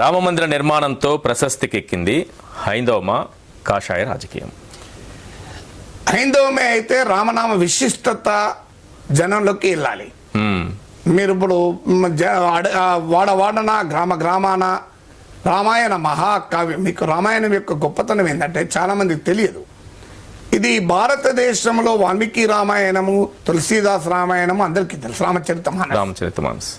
రామమందిర నిర్మాణంతో ప్రశస్తికెక్కింది హైందవమా కాషాయ రాజకీయం. హైందవమే అయితే రామనామ విశిష్టత జనంలోకి వెళ్ళాలి. మీరు ఇప్పుడు వాడవాడన గ్రామ గ్రామాన రామాయణ మహాకావ్యం. మీకు రామాయణం యొక్క గొప్పతనం ఏంటంటే చాలా మందికి తెలియదు. ఇది భారతదేశంలో వాల్మీకి రామాయణము, తులసీదాస్ రామాయణము అందరికీ తెలుసు, రామచరితమానస్.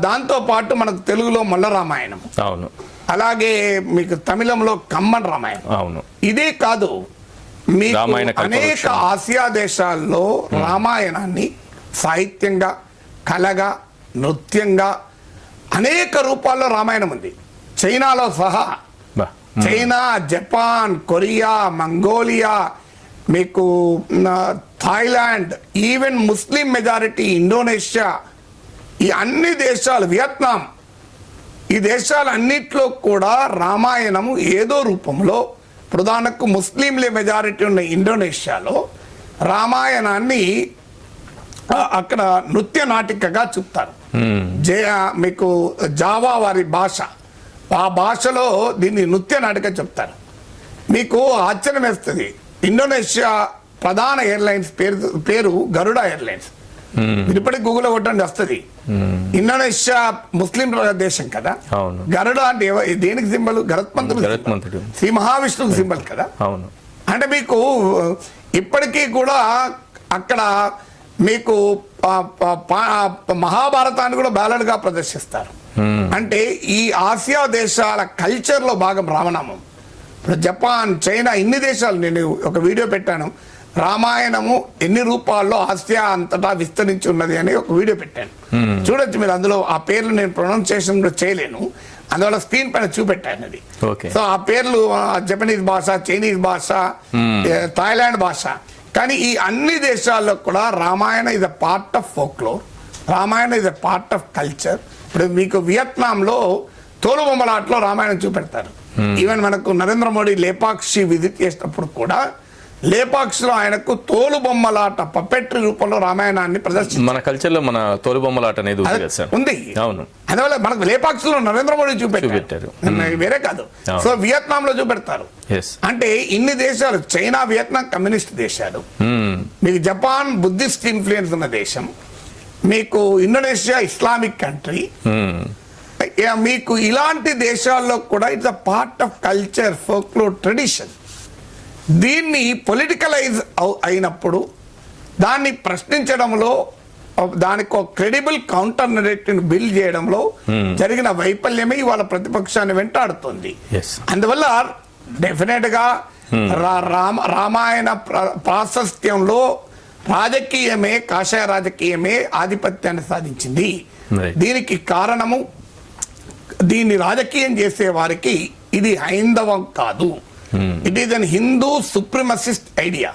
దాంతో పాటు మనకు తెలుగులో మల్ల రామాయణం, అవును. అలాగే మీకు తమిళంలో కమ్మన్ రామాయణం, అవును. ఇదే కాదు, మీకు అనేక ఆసియా దేశాల్లో రామాయణాన్ని సాహిత్యంగా, కళగా, నృత్యంగా అనేక రూపాల్లో రామాయణం ఉంది. చైనాలో సహా, చైనా, జపాన్, కొరియా, మంగోలియా, మీకు థాయిలాండ్, ఈవెన్ ముస్లిం మెజారిటీ ఇండోనేషియా, ఈ అన్ని దేశాలు, వియత్నాం, ఈ దేశాలన్నిట్లో కూడా రామాయణము ఏదో రూపంలో, ప్రధానకు ముస్లింలే మెజారిటీ ఉన్న ఇండోనేషియాలో రామాయణాన్ని అక్కడ నృత్య నాటికగా చూపుతారు. మీకు జావా వారి భాష, ఆ భాషలో దీన్ని నృత్య నాటిక చెప్తారు. మీకు ఆశ్చర్యం వేస్తుంది, ఇండోనేషియా ప్రధాన ఎయిర్లైన్స్ పేరు గరుడ ఎయిర్లైన్స్. ఇప్పటికి గూగుల్లో కొట్టండి వస్తుంది. ఇండోనేషియా ముస్లిం దేశం కదా, గరుడ అంటే దేనికి సింబల్? గరుత్మంతుడు, శ్రీ మహావిష్ణువుకి సింబల్ కదా. అంటే మీకు ఇప్పటికీ కూడా అక్కడ మీకు మహాభారతాన్ని కూడా బ్యాలెడ్ గా ప్రదర్శిస్తారు. అంటే ఈ ఆసియా దేశాల కల్చర్ లో భాగం రామనామం. ఇప్పుడు జపాన్, చైనా, ఇన్ని దేశాలు, నేను ఒక వీడియో పెట్టాను, రామాయణము ఎన్ని రూపాల్లో ఆసియా అంతటా విస్తరించి ఉన్నది అని ఒక వీడియో పెట్టాను, చూడొచ్చు మీరు. అందులో ఆ పేర్లు నేను ప్రొనౌన్సియేషన్ కూడా చేయలేను, అందువల్ల స్క్రీన్ పైన చూపెట్టాను అది. సో ఆ పేర్లు జపనీస్ భాష, చైనీస్ భాష, థాయిలాండ్ భాష. కానీ ఈ అన్ని దేశాల్లో కూడా Ramayana is a part of folklore, Ramayana is a part of culture. ఇప్పుడు మీకు వియత్నాంలో తోలుబొమ్మలాటలో రామాయణం చూపెడతారు. ఈవెన్ మనకు నరేంద్ర మోడీ లేపాక్షి విజిట్ చేసినప్పుడు కూడా లేపాక్షిలో ఆయనకు తోలుబొమ్మలాట పప్పెట్రీ రూపంలో రామాయణాన్ని ప్రదర్శించారు. మన కల్చర్ లో మన తోలుబొమ్మలాట అనేది ఉంది. అవును. అందువల్ల మనకు లేపాక్షిలో నరేంద్ర మోడీ చూపెట్టారు, వేరే కాదు. సో వియత్నాం లో చూపెడతారు. అంటే ఇన్ని దేశాలు, చైనా, వియత్నాం కమ్యూనిస్ట్ దేశాలు, మీకు జపాన్ బుద్ధిస్ట్ ఇన్ఫ్లుయెన్స్ ఉన్న దేశం, మీకు ఇండోనేషియా ఇస్లామిక్ కంట్రీ, మీకు ఇలాంటి దేశాల్లో కూడా it's a part of culture, folklore, tradition. దీన్ని పొలిటికలైజ్ అయినప్పుడు దాన్ని ప్రశ్నించడంలో, దానికి ఒక క్రెడిబుల్ కౌంటర్ నెరేటివ్ బిల్డ్ చేయడంలో జరిగిన వైఫల్యమే ఇవాళ ప్రతిపక్షాన్ని వెంటాడుతుంది. అందువల్ల డెఫినెట్ గా రామాయణ ప్రాశస్త్యంలో రాజకీయమే, కాషాయ రాజకీయమే ఆధిపత్యాన్ని సాధించింది. దీనికి కారణము, దీన్ని రాజకీయం చేసే వారికి ఇది హైందవం కాదు, it is an Hindu supremacist idea.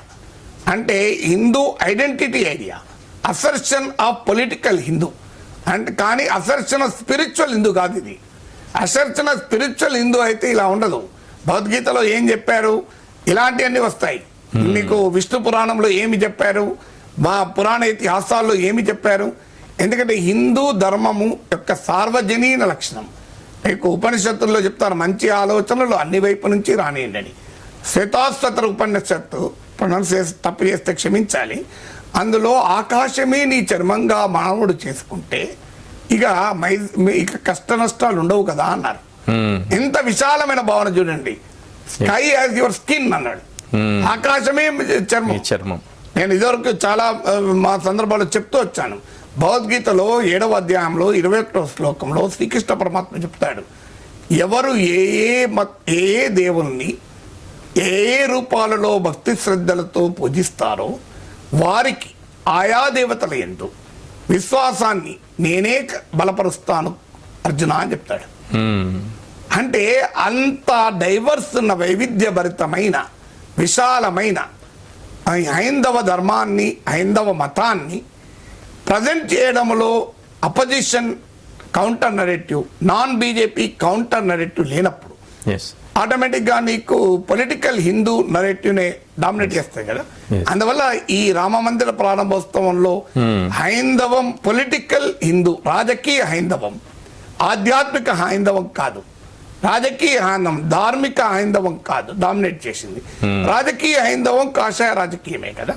అంటే Hindu identity idea, assertion of political Hindu. అంటే కానీ అసర్షన్ ఆఫ్ స్పిరిచువల్ హిందూ కాదు ఇది. అసర్షన్ ఆఫ్ స్పిరిచువల్ హిందూ అయితే ఇలా ఉండదు. భగవద్గీతలో ఏం చెప్పారు, ఇలాంటివన్నీ వస్తాయి. మీకు విష్ణు పురాణంలో ఏమి చెప్పారు, మా పురాణ ఇతిహాసాల్లో ఏమి చెప్పారు. ఎందుకంటే హిందూ ధర్మము యొక్క సార్వజనీన లక్షణం. మీకు ఉపనిషత్తుల్లో చెప్తారు, మంచి ఆలోచనలు అన్ని వైపు నుంచి రానియండి అని. శ్వేతాశ్వతర ఉపనిషత్తు ప్రొనౌన్సియేషన్ తప్పు చేస్తే క్షమించాలి. అందులో ఆకాశమే నీ చర్మంగా మానవుడు చేసుకుంటే ఇక కష్ట నష్టాలు ఉండవు కదా అన్నారు. ఎంత విశాలమైన భావన చూడండి. స్కై యాజ్ యువర్ స్కిన్ అన్నాడు, ఆకాశమే చర్మం. నేను ఇదివరకు చాలా మా సందర్భాల్లో చెప్తూ వచ్చాను. భగవద్గీతలో 7వ అధ్యాయంలో 21వ శ్లోకంలో శ్రీకృష్ణ పరమాత్మ చెప్తాడు, ఎవరు ఏ దేవుల్ని ఏ రూపాలలో భక్తి శ్రద్ధలతో పూజిస్తారో వారికి ఆయా దేవతల యందు విశ్వాసాన్ని నేనే బలపరుస్తాను అర్జున అని చెప్తాడు. అంటే అంత డైవర్స్ ఉన్న, వైవిధ్యభరితమైన, విశాలమైన హైందవ ధర్మాన్ని, హైందవ మతాన్ని ప్రజెంట్ చేయడంలో opposition counter narrative, non BJP counter narrative లేనప్పుడు ఆటోమేటిక్గా నీకు పొలిటికల్ హిందూ నరేటివ్నే డామినేట్ చేస్తాయి కదా. అందువల్ల ఈ రామ మందిర ప్రారంభోత్సవంలో హైందవం పొలిటికల్ హిందూ, రాజకీయ హైందవం, ఆధ్యాత్మిక హైందవం కాదు. రాజకీయ హైందవం ధార్మిక హైందవం కాదు డామినేట్ చేసింది. రాజకీయ హైందవం కాషాయ రాజకీయమే కదా.